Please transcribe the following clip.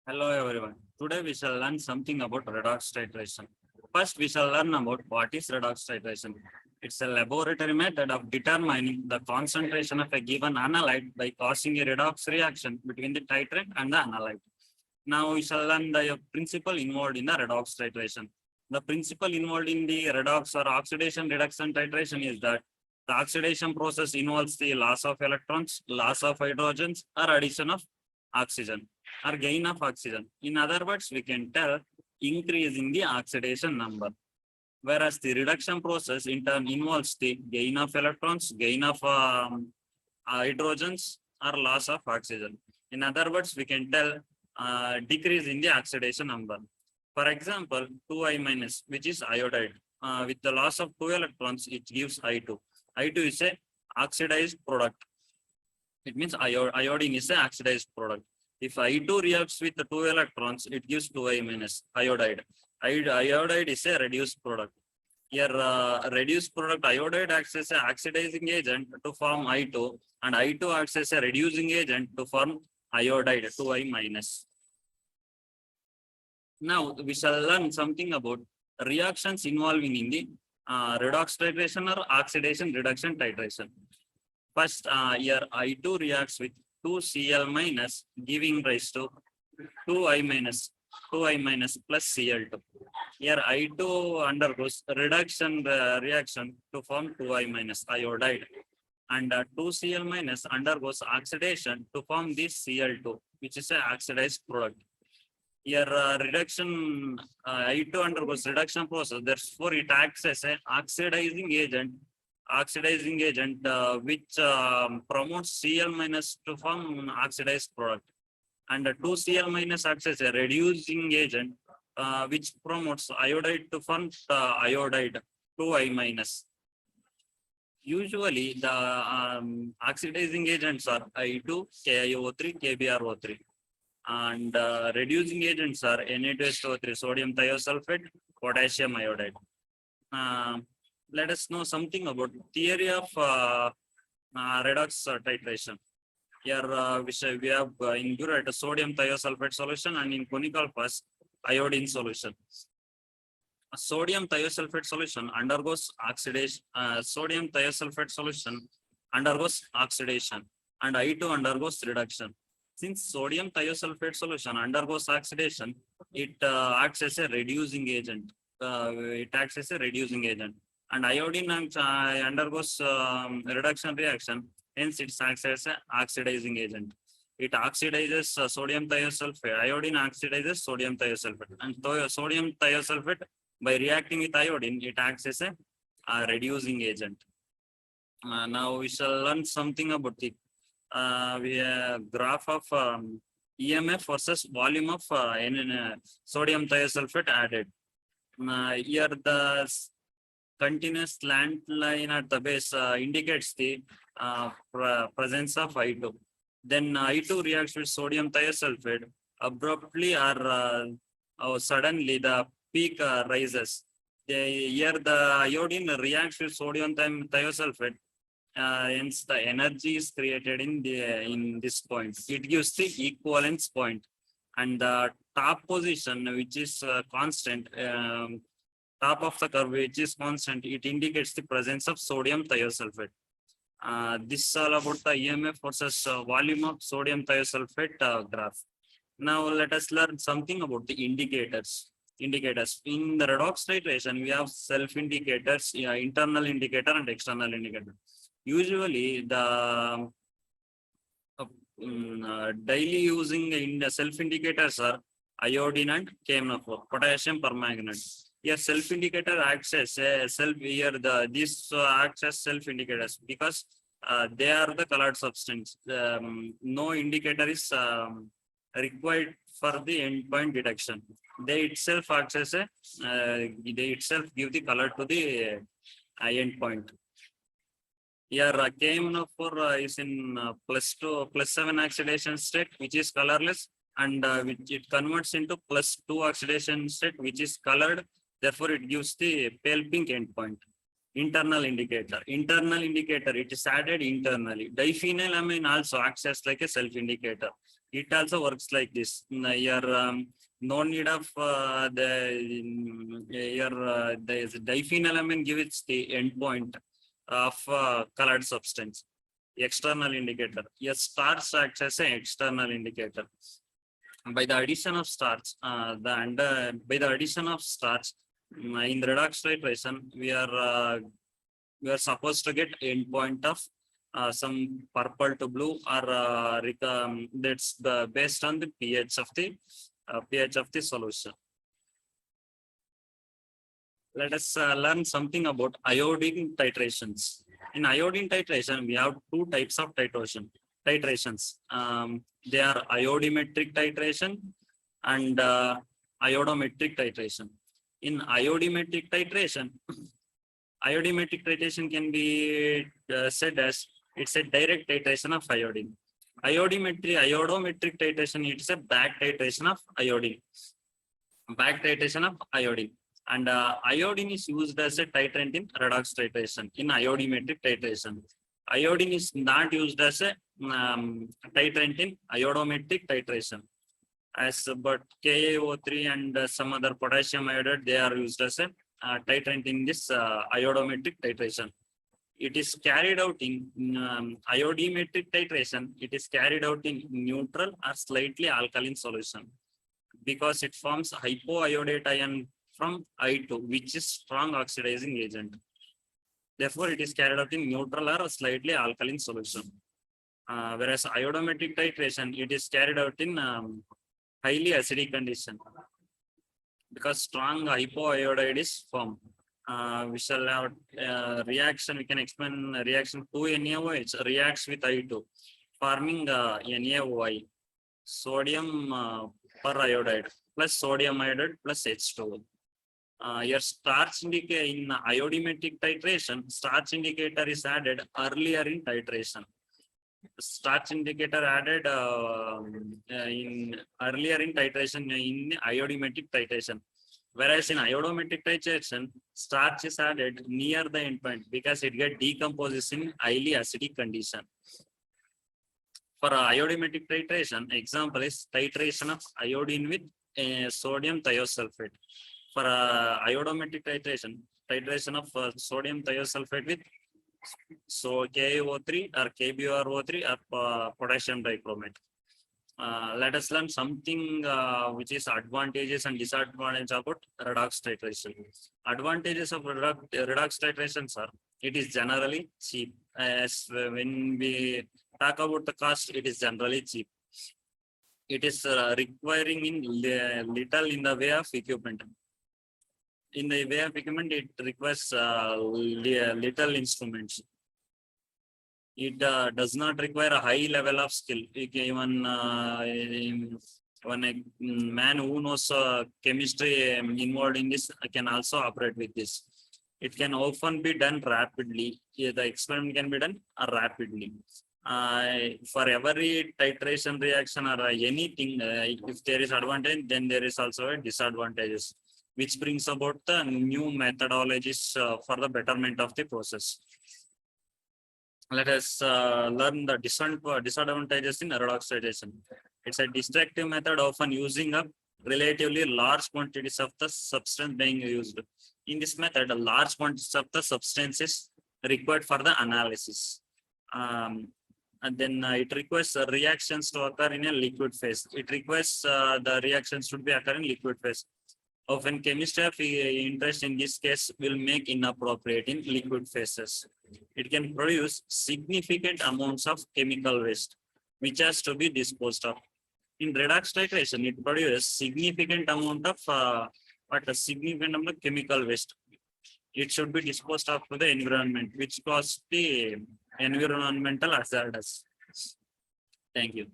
Hello everyone. Today we shall learn something about redox titration. First, we shall learn about what is redox titration. It's a laboratory method of determining the concentration of a given analyte by causing a redox reaction between the titrant and the analyte. Now we shall learn the principle involved in the redox titration. The principle involved in the redox or oxidation reduction titration is that the oxidation process involves the loss of electrons, loss of hydrogens, or addition of oxygen or gain of oxygen. In other words, we can tell increase in the oxidation number. Whereas the reduction process in turn involves the gain of electrons, gain of hydrogens, or loss of oxygen. In other words, we can tell decrease in the oxidation number. For example, 2I minus, which is iodide. With the loss of 2 electrons, it gives I2. I2 is a oxidized product. It means iodine is an oxidized product. If I2 reacts with the 2 electrons, it gives 2I minus iodide. Iodide is a reduced product. Here, reduced product iodide acts as an oxidizing agent to form I2, and I2 acts as a reducing agent to form iodide 2I minus. Now, we shall learn something about reactions involving in the redox titration or oxidation reduction titration. First, here I2 reacts with 2Cl minus, giving rise to 2I minus plus Cl2. Here I2 undergoes reduction reaction to form 2I minus iodide, and 2Cl minus undergoes oxidation to form this Cl2, which is an oxidized product. Here reduction I2 undergoes reduction process, therefore it acts as an oxidizing agent which promotes Cl minus to form oxidized product, and 2Cl minus acts as a reducing agent which promotes iodide to form iodide 2I minus. Usually the oxidizing agents are I2, KiO3, KBrO3, and reducing agents are Na2SO3, sodium thiosulfate, potassium iodide. Let us know something about theory of redox titration. Here we have in burette sodium thiosulfate solution, and in conical phase iodine solution. A sodium thiosulfate solution undergoes oxidation. Sodium thiosulfate solution undergoes oxidation, and I2 undergoes reduction. Since sodium thiosulfate solution undergoes oxidation, it acts as a reducing agent. And iodine undergoes reduction reaction, hence it acts as an oxidizing agent. It oxidizes sodium thiosulfate. Iodine oxidizes sodium thiosulfate, and sodium thiosulfate, by reacting with iodine, it acts as a reducing agent. Now we shall learn something about the graph of EMF versus volume of sodium thiosulfate added. Here the continuous slant line at the base indicates the presence of I2. Then I2 reacts with sodium thiosulfate abruptly or suddenly the peak rises. Here the iodine reacts with sodium thiosulfate. Hence the energy is created in this point. It gives the equivalence point, and the top position, which is constant, top of the curve, which is constant, it indicates the presence of sodium thiosulfate. This is all about the EMF versus volume of sodium thiosulfate graph. Now let us learn something about the indicators. In the redox titration, we have self indicators, internal indicator and external indicator. Usually the daily using in the self indicators are iodine and KMnO4, potassium permanganate. Here self indicator acts as a these acts as self indicators because they are the colored substance. No indicator is required for the endpoint detection. They itself acts as they itself give the color to the endpoint. Here KMnO4 is in +7 oxidation state, which is colorless, and which it converts into +2 oxidation state, which is colored. Therefore, it gives the pale pink endpoint. Internal indicator, it is added internally. Diphenylamine also acts as like a self indicator. It also works like this. Your no need of the diphenylamine give its the endpoint of colored substance. External indicator. Yes, starch acts as an external indicator. By the addition of starch, by the addition of starch in redox titration, we are supposed to get endpoint of some purple to blue, or that's based on the pH of the solution. Let us learn something about iodine titrations. In iodine titration, we have two types of titrations. They are iodimetric titration and iodometric titration. In iodimetric titration, iodimetric titration can be said as it's a direct titration of iodine. Iodometric titration, it's a back titration of iodine. Back titration of iodine. And iodine is used as a titrant in redox titration, in iodimetric titration. Iodine is not used as a titrant in iodometric titration. But KaO3 and some other potassium iodide, they are used as a titrant in this iodometric titration. It is carried out in iodimetric titration. It is carried out in neutral or slightly alkaline solution, because it forms hypoiodate ion from I2, which is strong oxidizing agent. Therefore, it is carried out in neutral or slightly alkaline solution. Whereas iodometric titration, it is carried out in highly acidic condition, because strong hypoiodide is formed. We shall have reaction. We can explain reaction 2NaOH reacts with I2, forming NaOI, sodium periodide plus sodium iodide plus H2O. Your starch indicator in iodimetric titration, starch indicator is added earlier in titration. Starch indicator added in earlier in titration in iodimetric titration. Whereas in iodometric titration, starch is added near the endpoint because it gets decomposed in highly acidic condition. For iodimetric titration, example is titration of iodine with sodium thiosulfate. For iodometric titration of sodium thiosulfate with KaO3 or KBrO3 or potassium dichromate. Let us learn something which is advantages and disadvantages about redox titration. Advantages of redox titration are, it is generally cheap. As when we talk about the cost, it is generally cheap. It is requiring in little in the way of equipment. In the way of equipment, it requires little instruments. It does not require a high level of skill. Even when a man who knows chemistry involved in this can also operate with this. It can often be done rapidly. The experiment can be done rapidly. For every titration reaction or anything, if there is advantage, then there is also a disadvantages, which brings about the new methodologies for the betterment of the process. Let us learn the disadvantages in redox titration. It's a destructive method, often using up relatively large quantities of the substance being used. In this method, a large quantities of the substance is required for the analysis. And then it requires reactions to occur in a liquid phase. It requires the reactions should be occurring in liquid phase. Often chemistry of interest in this case will make inappropriate in liquid phases. It can produce significant amounts of chemical waste, which has to be disposed of. In redox titration, it produces significant amount of chemical waste. It should be disposed of to the environment, which causes the environmental hazards. Thank you.